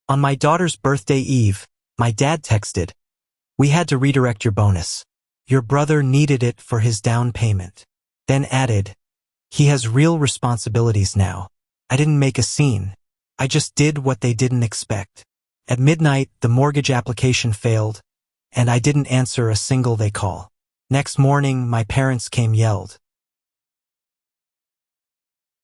On my daughter's birthday eve, my dad texted, "We had to redirect your bonus. Your brother needed it for his down payment." Then added, "He has real responsibilities now." I didn't make a scene. I just did what they didn't expect. At midnight, the mortgage application failed, and I didn't answer a single they call. Next morning, my parents yelled.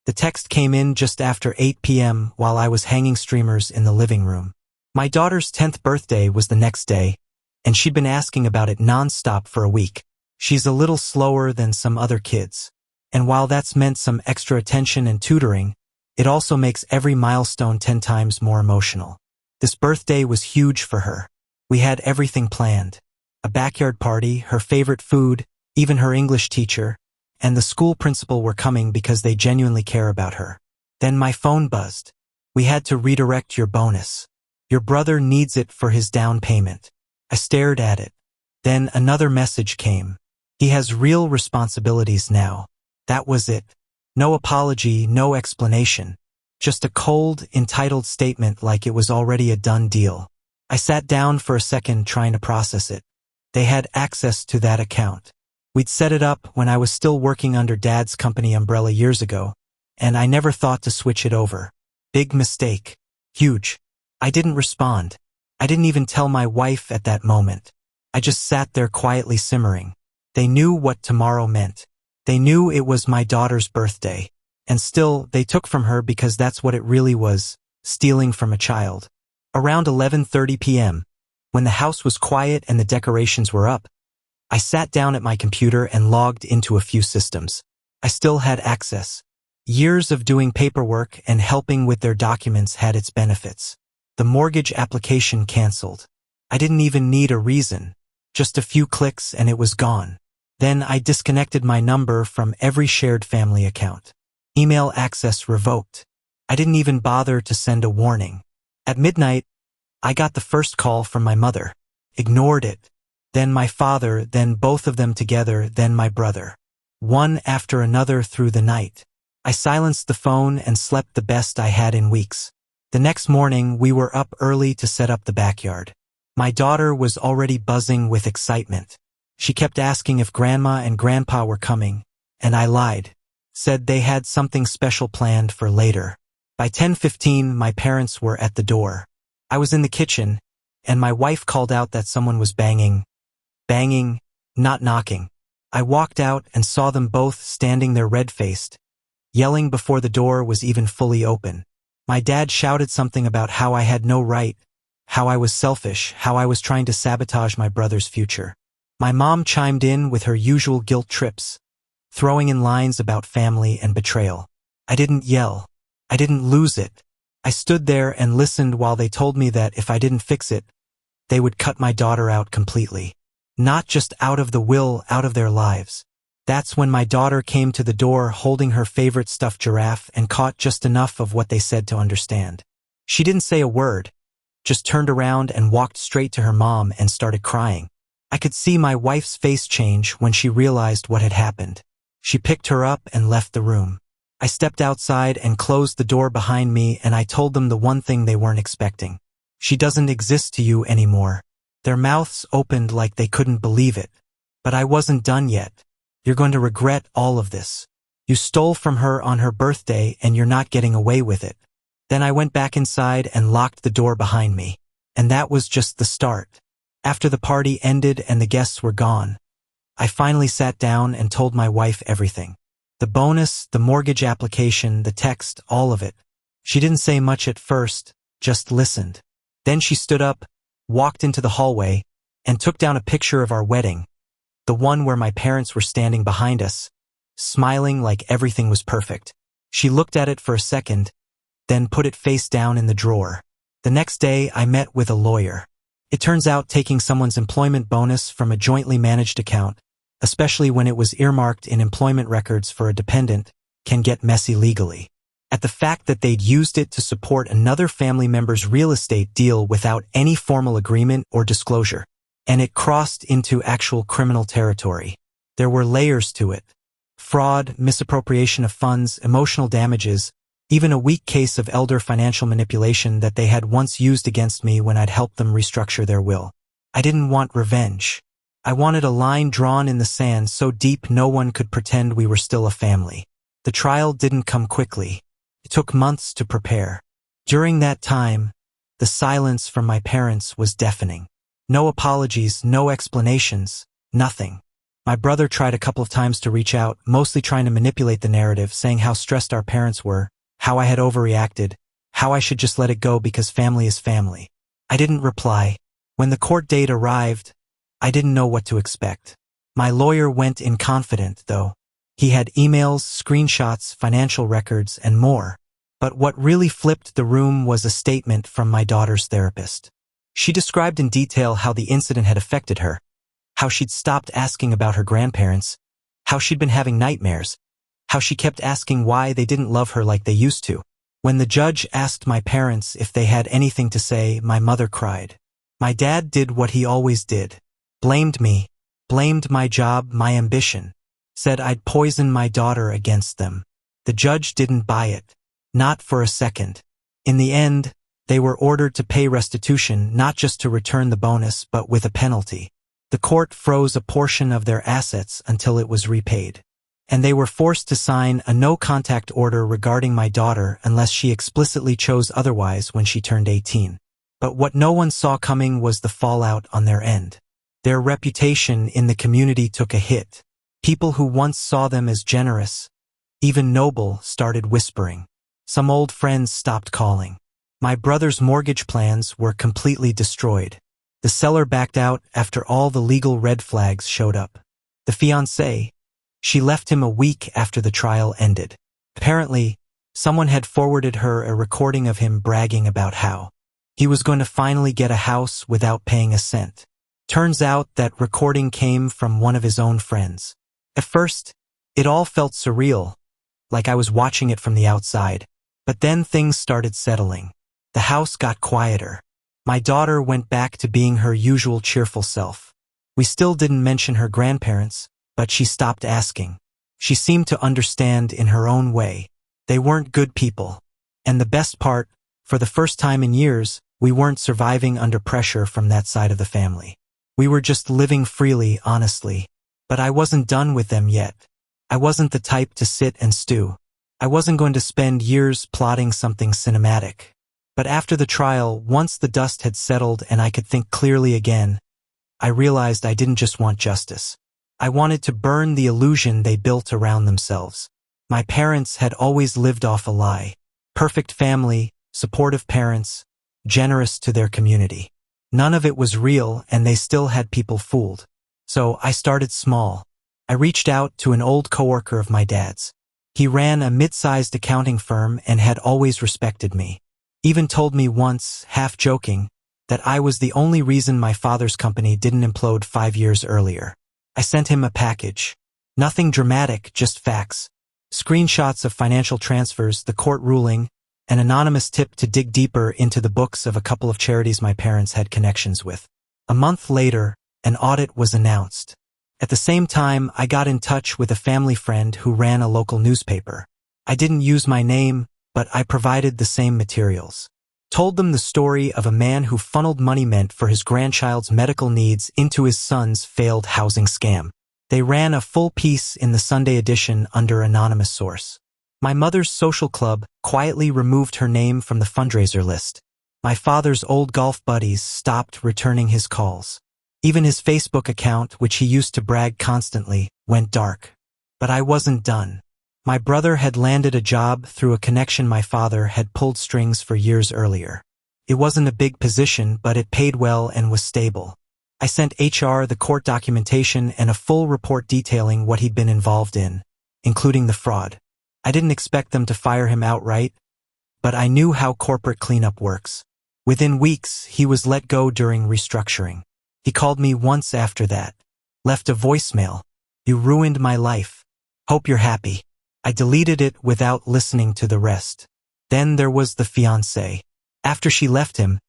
The text came in just after 8 p.m. while I was hanging streamers in the living room. My daughter's 10th birthday was the next day, and she'd been asking about it nonstop for a week. She's a little slower than some other kids, and while that's meant some extra attention and tutoring, it also makes every milestone 10 times more emotional. This birthday was huge for her. We had everything planned. A backyard party, her favorite food, even her English teacher, and the school principal were coming because they genuinely care about her. Then my phone buzzed. "We had to redirect your bonus. Your brother needs it for his down payment." I stared at it. Then another message came. "He has real responsibilities now." That was it. No apology, no explanation. Just a cold, entitled statement like it was already a done deal. I sat down for a second trying to process it. They had access to that account. We'd set it up when I was still working under Dad's company umbrella years ago, and I never thought to switch it over. Big mistake. Huge. I didn't respond. I didn't even tell my wife at that moment. I just sat there quietly simmering. They knew what tomorrow meant. They knew it was my daughter's birthday. And still, they took from her because that's what it really was, stealing from a child. Around 11:30 p.m., when the house was quiet and the decorations were up, I sat down at my computer and logged into a few systems. I still had access. Years of doing paperwork and helping with their documents had its benefits. The mortgage application canceled. I didn't even need a reason. Just a few clicks and it was gone. Then I disconnected my number from every shared family account. Email access revoked. I didn't even bother to send a warning. At midnight, I got the first call from my mother. Ignored it. Then my father, then both of them together, then my brother. One after another through the night. I silenced the phone and slept the best I had in weeks. The next morning, we were up early to set up the backyard. My daughter was already buzzing with excitement. She kept asking if Grandma and Grandpa were coming, and I lied. Said they had something special planned for later. By 10:15, my parents were at the door. I was in the kitchen, and my wife called out that someone was banging. Banging, not knocking. I walked out and saw them both standing there red-faced, yelling before the door was even fully open. My dad shouted something about how I had no right, how I was selfish, how I was trying to sabotage my brother's future. My mom chimed in with her usual guilt trips, throwing in lines about family and betrayal. I didn't yell. I didn't lose it. I stood there and listened while they told me that if I didn't fix it, they would cut my daughter out completely. Not just out of the will, out of their lives. That's when my daughter came to the door holding her favorite stuffed giraffe and caught just enough of what they said to understand. She didn't say a word, just turned around and walked straight to her mom and started crying. I could see my wife's face change when she realized what had happened. She picked her up and left the room. I stepped outside and closed the door behind me, and I told them the one thing they weren't expecting. She doesn't exist to you anymore. Their mouths opened like they couldn't believe it. But I wasn't done yet. You're going to regret all of this. You stole from her on her birthday and you're not getting away with it. Then I went back inside and locked the door behind me. And that was just the start. After the party ended and the guests were gone, I finally sat down and told my wife everything. The bonus, the mortgage application, the text, all of it. She didn't say much at first, just listened. Then she stood up, walked into the hallway, and took down a picture of our wedding, the one where my parents were standing behind us, smiling like everything was perfect. She looked at it for a second, then put it face down in the drawer. The next day, I met with a lawyer. It turns out taking someone's employment bonus from a jointly managed account, especially when it was earmarked in employment records for a dependent, can get messy legally. At the fact that they'd used it to support another family member's real estate deal without any formal agreement or disclosure, and it crossed into actual criminal territory. There were layers to it. Fraud, misappropriation of funds, emotional damages, Even a weak case of elder financial manipulation that they had once used against me when I'd helped them restructure their will. I didn't want revenge. I wanted a line drawn in the sand so deep no one could pretend we were still a family. The trial didn't come quickly. It took months to prepare. During that time, the silence from my parents was deafening. No apologies, no explanations, nothing. My brother tried a couple of times to reach out, mostly trying to manipulate the narrative, saying how stressed our parents were, how I had overreacted, how I should just let it go because family is family. I didn't reply. When the court date arrived, I didn't know what to expect. My lawyer went in confident, though. He had emails, screenshots, financial records, and more. But what really flipped the room was a statement from my daughter's therapist. She described in detail how the incident had affected her, how she'd stopped asking about her grandparents, how she'd been having nightmares, how she kept asking why they didn't love her like they used to. When the judge asked my parents if they had anything to say, my mother cried. My dad did what he always did. Blamed me, blamed my job, my ambition. Said I'd poison my daughter against them. The judge didn't buy it. Not for a second. In the end, they were ordered to pay restitution, not just to return the bonus, but with a penalty. The court froze a portion of their assets until it was repaid. And they were forced to sign a no-contact order regarding my daughter unless she explicitly chose otherwise when she turned 18. But what no one saw coming was the fallout on their end. Their reputation in the community took a hit. People who once saw them as generous, even noble, started whispering. Some old friends stopped calling. My brother's mortgage plans were completely destroyed. The seller backed out after all the legal red flags showed up. The fiancée, she left him a week after the trial ended. Apparently, someone had forwarded her a recording of him bragging about how he was going to finally get a house without paying a cent. Turns out that recording came from one of his own friends. At first, it all felt surreal, like I was watching it from the outside. But then things started settling. The house got quieter. My daughter went back to being her usual cheerful self. We still didn't mention her grandparents, but she stopped asking. She seemed to understand in her own way. They weren't good people. And the best part, for the first time in years, we weren't surviving under pressure from that side of the family. We were just living freely, honestly. But I wasn't done with them yet. I wasn't the type to sit and stew. I wasn't going to spend years plotting something cinematic. But after the trial, once the dust had settled and I could think clearly again, I realized I didn't just want justice. I wanted to burn the illusion they built around themselves. My parents had always lived off a lie. Perfect family, supportive parents, generous to their community. None of it was real, and they still had people fooled. So I started small. I reached out to an old coworker of my dad's. He ran a mid-sized accounting firm and had always respected me. Even told me once, half joking, that I was the only reason my father's company didn't implode 5 years earlier. I sent him a package. Nothing dramatic, just facts. Screenshots of financial transfers, the court ruling, an anonymous tip to dig deeper into the books of a couple of charities my parents had connections with. A month later, an audit was announced. At the same time, I got in touch with a family friend who ran a local newspaper. I didn't use my name, but I provided the same materials. Told them the story of a man who funneled money meant for his grandchild's medical needs into his son's failed housing scam. They ran a full piece in the Sunday edition under anonymous source. My mother's social club quietly removed her name from the fundraiser list. My father's old golf buddies stopped returning his calls. Even his Facebook account, which he used to brag constantly, went dark. But I wasn't done. My brother had landed a job through a connection my father had pulled strings for years earlier. It wasn't a big position, but it paid well and was stable. I sent HR the court documentation and a full report detailing what he'd been involved in, including the fraud. I didn't expect them to fire him outright, but I knew how corporate cleanup works. Within weeks, he was let go during restructuring. He called me once after that. Left a voicemail. "You ruined my life. Hope you're happy." I deleted it without listening to the rest. Then there was the fiancée. After she left him,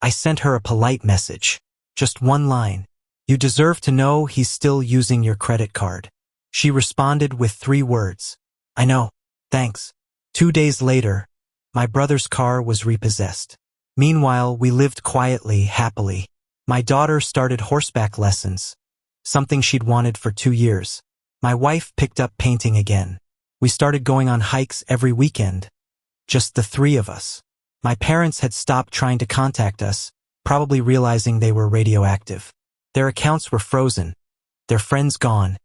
I sent her a polite message. Just one line. "You deserve to know he's still using your credit card." She responded with 3 words. "I know. Thanks." 2 days later, My brother's car was repossessed. Meanwhile, we lived quietly, happily. My daughter started horseback lessons, something she'd wanted for 2 years. My wife picked up painting again. We started going on hikes every weekend. Just the 3 of us. My parents had stopped trying to contact us, probably realizing they were radioactive. Their accounts were frozen, their friends gone,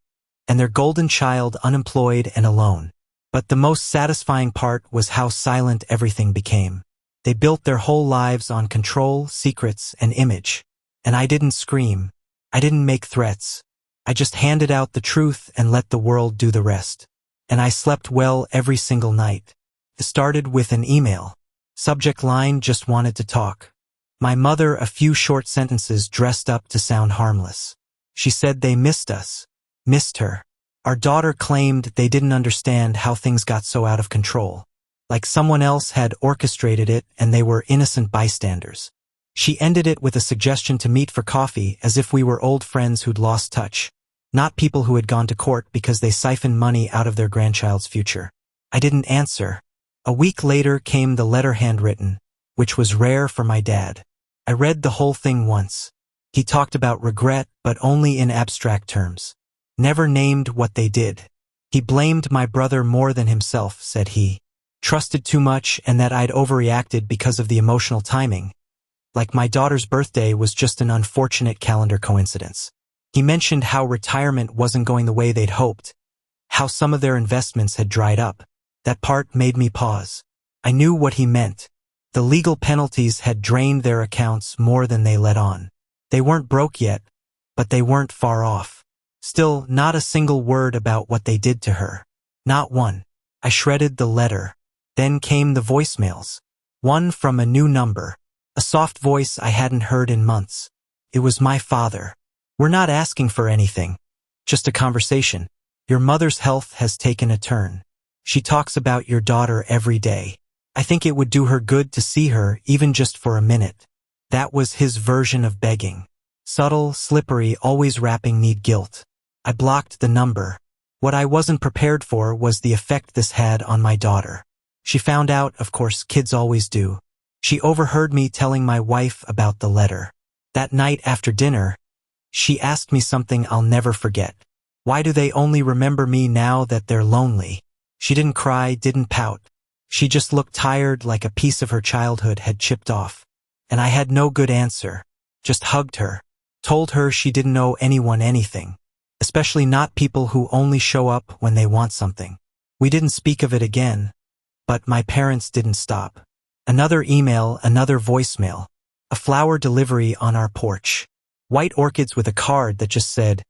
and their golden child unemployed and alone. But the most satisfying part was how silent everything became. They built their whole lives on control, secrets, and image. And I didn't scream. I didn't make threats. I just handed out the truth and let the world do the rest. And I slept well every single night. It started with an email. Subject line, just wanted to talk. My mother, a few short sentences dressed up to sound harmless. She said they missed us. Missed her. Our daughter claimed they didn't understand how things got so out of control. Like someone else had orchestrated it and they were innocent bystanders. She ended it with a suggestion to meet for coffee as if we were old friends who'd lost touch. Not people who had gone to court because they siphoned money out of their grandchild's future. I didn't answer. A week later came the letter handwritten, which was rare for my dad. I read the whole thing once. He talked about regret, but only in abstract terms. Never named what they did. He blamed my brother more than himself, said he. Trusted too much and that I'd overreacted because of the emotional timing. Like my daughter's birthday was just an unfortunate calendar coincidence. He mentioned how retirement wasn't going the way they'd hoped, how some of their investments had dried up. That part made me pause. I knew what he meant. The legal penalties had drained their accounts more than they let on. They weren't broke yet, but they weren't far off. Still, not a single word about what they did to her. Not one. I shredded the letter. Then came the voicemails. One from a new number. A soft voice I hadn't heard in months. It was my father. We're not asking for anything. Just a conversation. Your mother's health has taken a turn. She talks about your daughter every day. I think it would do her good to see her, even just for a minute. That was his version of begging. Subtle, slippery, always wrapping need guilt. I blocked the number. What I wasn't prepared for was the effect this had on my daughter. She found out, of course, kids always do. She overheard me telling my wife about the letter. That night after dinner, she asked me something I'll never forget. Why do they only remember me now that they're lonely? She didn't cry, didn't pout. She just looked tired, like a piece of her childhood had chipped off. And I had no good answer. Just hugged her. Told her she didn't owe anyone anything. Especially not people who only show up when they want something. We didn't speak of it again. But my parents didn't stop. Another email, another voicemail. A flower delivery on our porch. White orchids with a card that just said,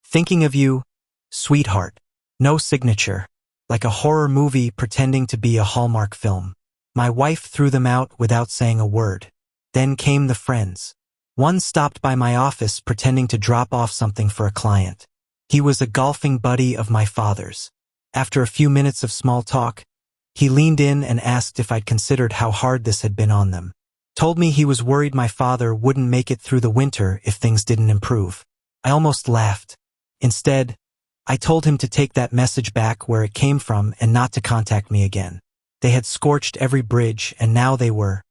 "Thinking of you, sweetheart." No signature. Like a horror movie pretending to be a Hallmark film. My wife threw them out without saying a word. Then came the friends. One stopped by my office pretending to drop off something for a client. He was a golfing buddy of my father's. After a few minutes of small talk, he leaned in and asked if I'd considered how hard this had been on them. Told me he was worried my father wouldn't make it through the winter if things didn't improve. I almost laughed. Instead, I told him to take that message back where it came from and not to contact me again. They had scorched every bridge and now they were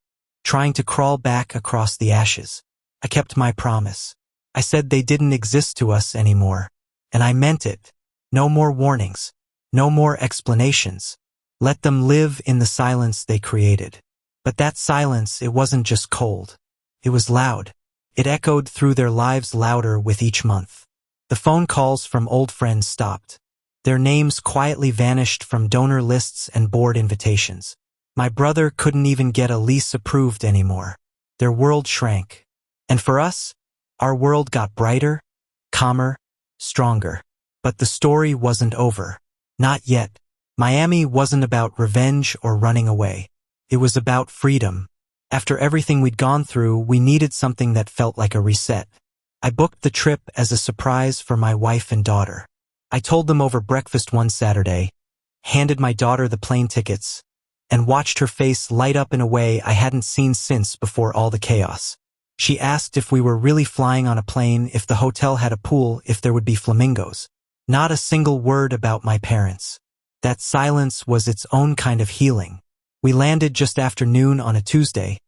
trying to crawl back across the ashes. I kept my promise. I said they didn't exist to us anymore. And I meant it. No more warnings. No more explanations. Let them live in the silence they created. But that silence, it wasn't just cold. It was loud. It echoed through their lives louder with each month. The phone calls from old friends stopped. Their names quietly vanished from donor lists and board invitations. My brother couldn't even get a lease approved anymore. Their world shrank. And for us, our world got brighter, calmer, stronger. But the story wasn't over. Not yet. Miami wasn't about revenge or running away. It was about freedom. After everything we'd gone through, we needed something that felt like a reset. I booked the trip as a surprise for my wife and daughter. I told them over breakfast one Saturday, handed my daughter the plane tickets, and watched her face light up in a way I hadn't seen since before all the chaos. She asked if we were really flying on a plane, if the hotel had a pool, if there would be flamingos. Not a single word about my parents. That silence was its own kind of healing. We landed just after noon on a Tuesday,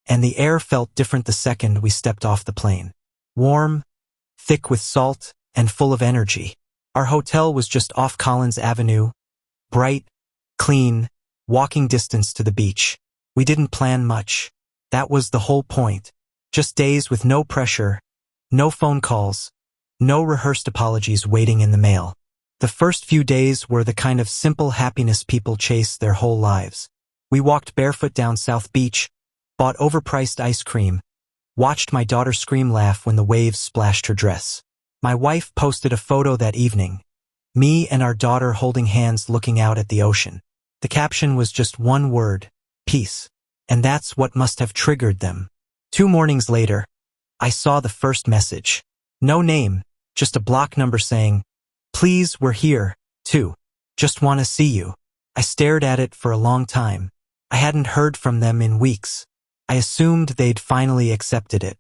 and the air felt different the second we stepped off the plane. Warm, thick with salt, and full of energy. Our hotel was just off Collins Avenue, bright, clean, walking distance to the beach. We didn't plan much. That was the whole point. Just days with no pressure, no phone calls, no rehearsed apologies waiting in the mail. The first few days were the kind of simple happiness people chase their whole lives. We walked barefoot down South Beach, bought overpriced ice cream, watched my daughter scream laugh when the waves splashed her dress. My wife posted a photo that evening, me and our daughter holding hands looking out at the ocean. The caption was just one word, peace. And that's what must have triggered them. 2 mornings later, I saw the first message. No name, just a block number saying, "Please, we're here, too. Just want to see you." I stared at it for a long time. I hadn't heard from them in weeks. I assumed they'd finally accepted it,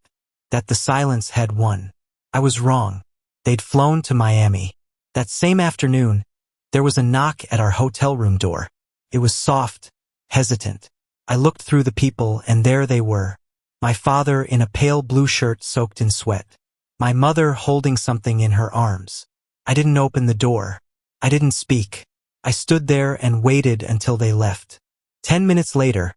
that the silence had won. I was wrong. They'd flown to Miami. That same afternoon, there was a knock at our hotel room door. It was soft, hesitant. I looked through the people, and there they were. My father in a pale blue shirt soaked in sweat. My mother holding something in her arms. I didn't open the door. I didn't speak. I stood there and waited until they left. 10 minutes later,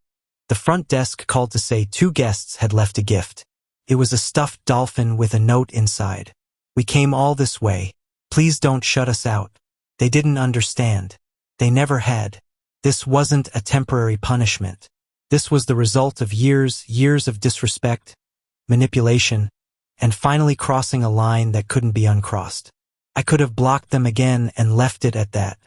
the front desk called to say 2 guests had left a gift. It was a stuffed dolphin with a note inside. "We came all this way. Please don't shut us out." They didn't understand. They never had. This wasn't a temporary punishment. This was the result of years of disrespect, manipulation, and finally crossing a line that couldn't be uncrossed. I could have blocked them again and left it at that.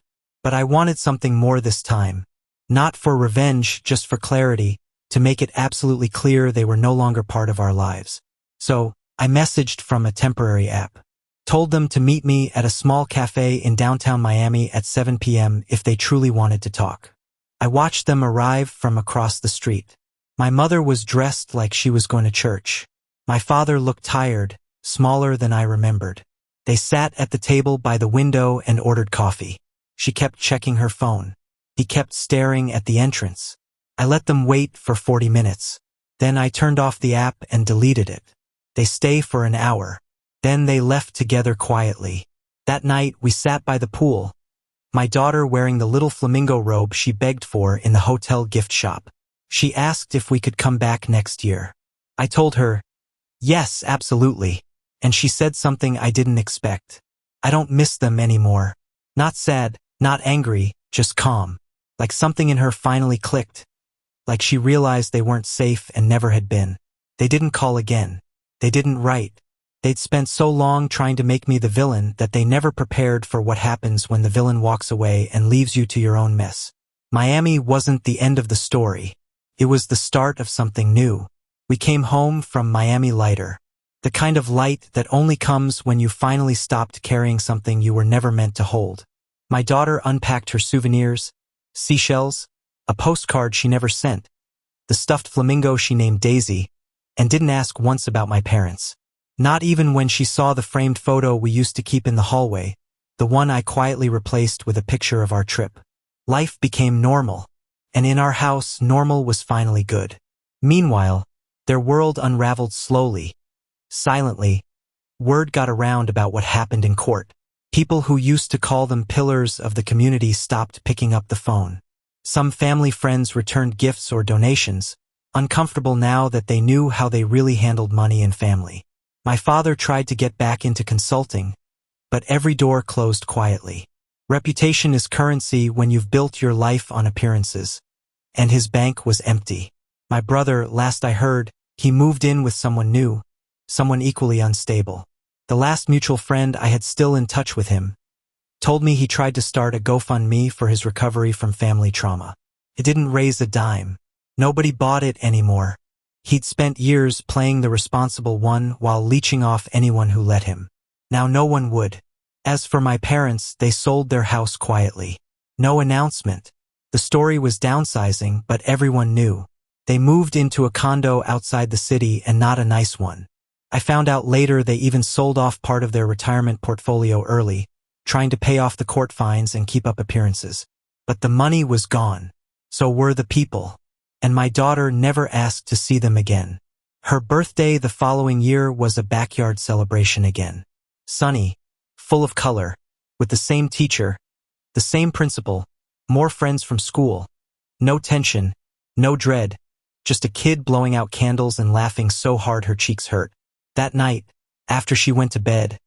But I wanted something more this time. Not for revenge, just for clarity, to make it absolutely clear they were no longer part of our lives. So, I messaged from a temporary app. Told them to meet me at a small cafe in downtown Miami at 7 p.m. if they truly wanted to talk. I watched them arrive from across the street. My mother was dressed like she was going to church. My father looked tired, smaller than I remembered. They sat at the table by the window and ordered coffee. She kept checking her phone. He kept staring at the entrance. I let them wait for 40 minutes. Then I turned off the app and deleted it. They stay for an hour. Then they left together quietly. That night we sat by the pool, my daughter wearing the little flamingo robe she begged for in the hotel gift shop. She asked if we could come back next year. I told her, yes, absolutely, and she said something I didn't expect. I don't miss them anymore. Not sad, not angry, just calm. Like something in her finally clicked. Like she realized they weren't safe and never had been. They didn't call again. They didn't write. They'd spent so long trying to make me the villain that they never prepared for what happens when the villain walks away and leaves you to your own mess. Miami wasn't the end of the story. It was the start of something new. We came home from Miami lighter. The kind of light that only comes when you finally stopped carrying something you were never meant to hold. My daughter unpacked her souvenirs, seashells, a postcard she never sent, the stuffed flamingo she named Daisy, and didn't ask once about my parents. Not even when she saw the framed photo we used to keep in the hallway, the one I quietly replaced with a picture of our trip. Life became normal, and in our house, normal was finally good. Meanwhile, their world unraveled slowly, silently. Word got around about what happened in court. People who used to call them pillars of the community stopped picking up the phone. Some family friends returned gifts or donations, uncomfortable now that they knew how they really handled money and family. My father tried to get back into consulting, but every door closed quietly. Reputation is currency when you've built your life on appearances. And his bank was empty. My brother, last I heard, he moved in with someone new, someone equally unstable. The last mutual friend I had still in touch with him told me he tried to start a GoFundMe for his recovery from family trauma. It didn't raise a dime. Nobody bought it anymore. He'd spent years playing the responsible one while leeching off anyone who let him. Now no one would. As for my parents, they sold their house quietly. No announcement. The story was downsizing, but everyone knew. They moved into a condo outside the city and not a nice one. I found out later they even sold off part of their retirement portfolio early, trying to pay off the court fines and keep up appearances. But the money was gone. So were the people. And my daughter never asked to see them again. Her birthday the following year was a backyard celebration again. Sunny, full of color, with the same teacher, the same principal, more friends from school. No tension, no dread, just a kid blowing out candles and laughing so hard her cheeks hurt. That night, after she went to bed,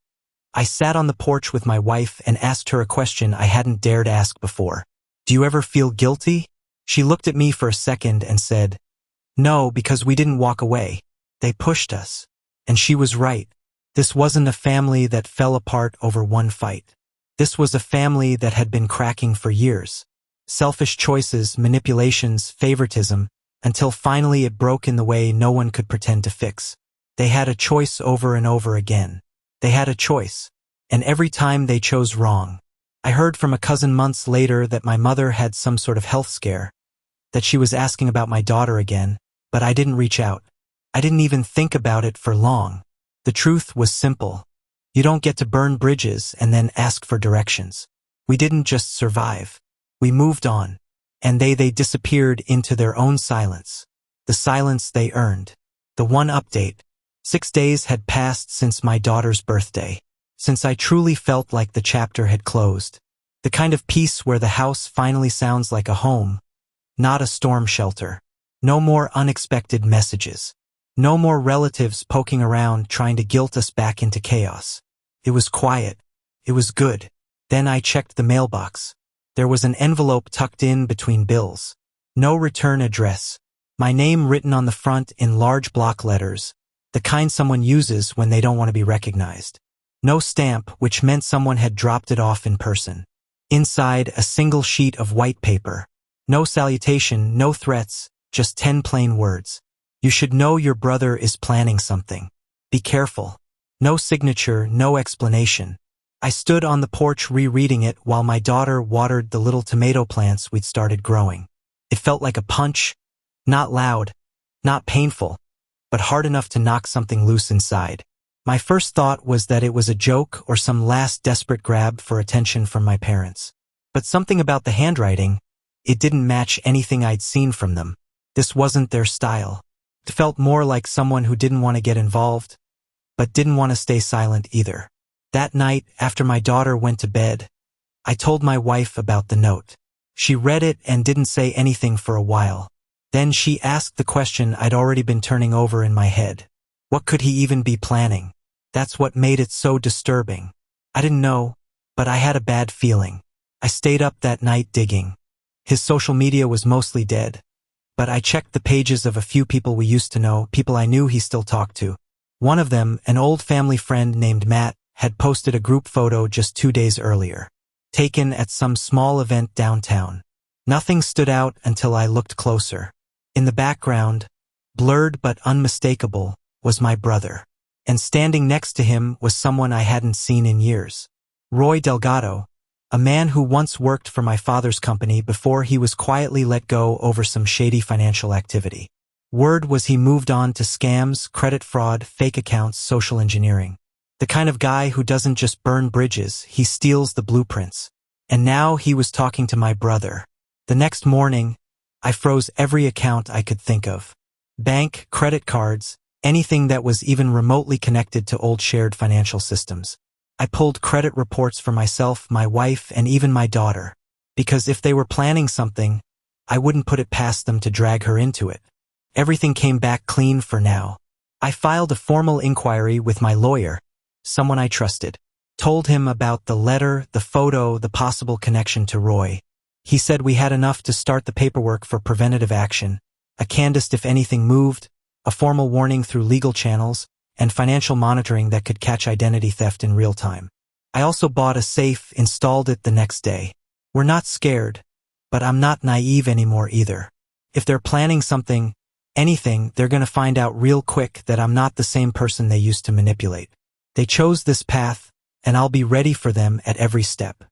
I sat on the porch with my wife and asked her a question I hadn't dared ask before. Do you ever feel guilty? She looked at me for a second and said, no, because we didn't walk away. They pushed us. And she was right. This wasn't a family that fell apart over one fight. This was a family that had been cracking for years. Selfish choices, manipulations, favoritism, until finally it broke in the way no one could pretend to fix. They had a choice over and over again. They had a choice. And every time they chose wrong. I heard from a cousin months later that my mother had some sort of health scare, that she was asking about my daughter again, but I didn't reach out. I didn't even think about it for long. The truth was simple. You don't get to burn bridges and then ask for directions. We didn't just survive. We moved on. And they disappeared into their own silence. The silence they earned. The one update. 6 days had passed since my daughter's birthday. Since I truly felt like the chapter had closed. The kind of peace where the house finally sounds like a home, not a storm shelter. No more unexpected messages. No more relatives poking around trying to guilt us back into chaos. It was quiet. It was good. Then I checked the mailbox. There was an envelope tucked in between bills. No return address. My name written on the front in large block letters, the kind someone uses when they don't want to be recognized. No stamp, which meant someone had dropped it off in person. Inside, a single sheet of white paper. No salutation, no threats, just 10 plain words. You should know your brother is planning something. Be careful. No signature, no explanation. I stood on the porch rereading it while my daughter watered the little tomato plants we'd started growing. It felt like a punch, not loud, not painful, but hard enough to knock something loose inside. My first thought was that it was a joke or some last desperate grab for attention from my parents. But something about the handwriting, it didn't match anything I'd seen from them. This wasn't their style. It felt more like someone who didn't want to get involved, but didn't want to stay silent either. That night, after my daughter went to bed, I told my wife about the note. She read it and didn't say anything for a while. Then she asked the question I'd already been turning over in my head. What could he even be planning? That's what made it so disturbing. I didn't know, but I had a bad feeling. I stayed up that night digging. His social media was mostly dead, but I checked the pages of a few people we used to know, people I knew he still talked to. One of them, an old family friend named Matt, had posted a group photo just 2 days earlier, taken at some small event downtown. Nothing stood out until I looked closer. In the background, blurred but unmistakable, was my brother. And standing next to him was someone I hadn't seen in years. Roy Delgado, a man who once worked for my father's company before he was quietly let go over some shady financial activity. Word was he moved on to scams, credit fraud, fake accounts, social engineering. The kind of guy who doesn't just burn bridges, he steals the blueprints. And now he was talking to my brother. The next morning, I froze every account I could think of. Bank, credit cards, anything that was even remotely connected to old shared financial systems. I pulled credit reports for myself, my wife, and even my daughter. Because if they were planning something, I wouldn't put it past them to drag her into it. Everything came back clean for now. I filed a formal inquiry with my lawyer, someone I trusted. Told him about the letter, the photo, the possible connection to Roy. He said we had enough to start the paperwork for preventative action, a Candace if anything moved, a formal warning through legal channels, and financial monitoring that could catch identity theft in real time. I also bought a safe, installed it the next day. We're not scared, but I'm not naive anymore either. If they're planning something, anything, they're gonna find out real quick that I'm not the same person they used to manipulate. They chose this path, and I'll be ready for them at every step.